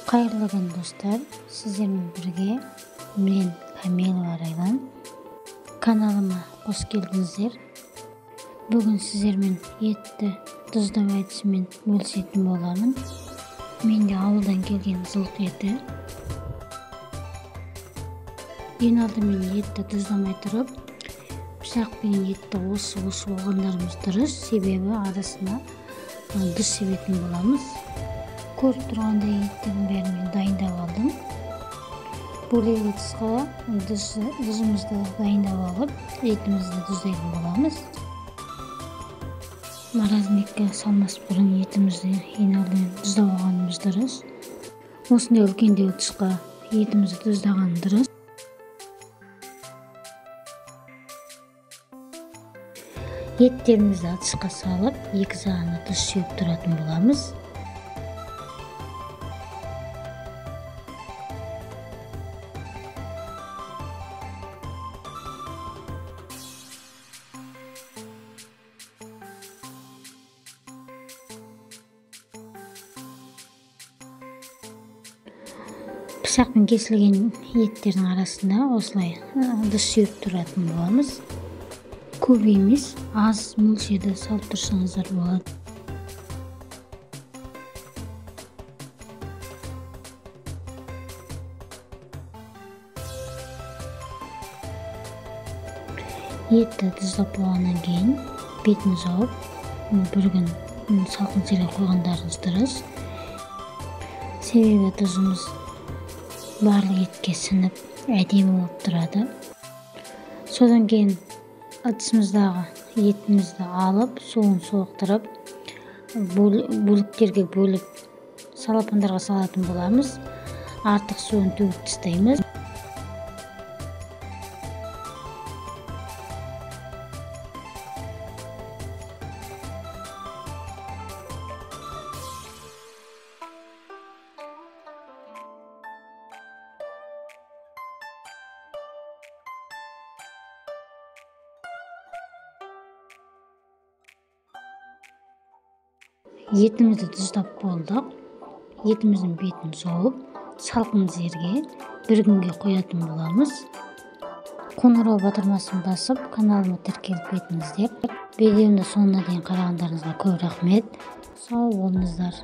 Кайырлы күн достар, сіздермен бірге мен Камилова Райлан. Каналыма қош келдіңіздер. Бүгін сіздермен етті тұздау әдісімен бөлісетін боламын. Менде ауылдан келген жылқы еті. Ең алдымен етті тұздамай тұрып, пышақпен етті осы болғандарымыз дұрыс, себебі арасына дұс себетін боламыз. Көріп тұрғандай еттердің бәрін мен дайындап алдым. Бөлек ыдысқа тұзымызды дайындап алып, етімізді тұздайтын боламыз. Маразмекке салмас бұрын етімізді ең алдымен тұздап алғанымыз дұрыс. Осындай үлкендеу ыдысқа етімізді тұздаған дұрыс. Еттерімізді ыдысқа салып, 2 сағатына тұз сүйіп тұратын боламыз. Пышақпен кесілген еттердің арасында осылай ыдыс сүйіп тұратын боламыз. Көп емес, аз мөлшерде салып тұрсаңыздар болады. Етті тұздап болғаннан кейін бетін жауып, бір күн салқын жерге қойғандарыңыз дұрыс. Себебі тұзымыз барлық етке сіңіп, әдемі болып тұрады. Содан кейін ыдысымыздағы етімізді алып, суын соқтырып, бөліктерге бөліп, салапандарға салатын боламыз. Артық суын төгіп тастаймыз. Етімізді тұздап болдық. Етіміздің бетін жауып, салқын жерге бір күнге қоятын боламыз. Қоңырау батырмасын басып, каналыма тіркеліп кетіңіздер. Видеомды соңына дейін қарағандарыңызға көп рахмет. Сау болыңыздар.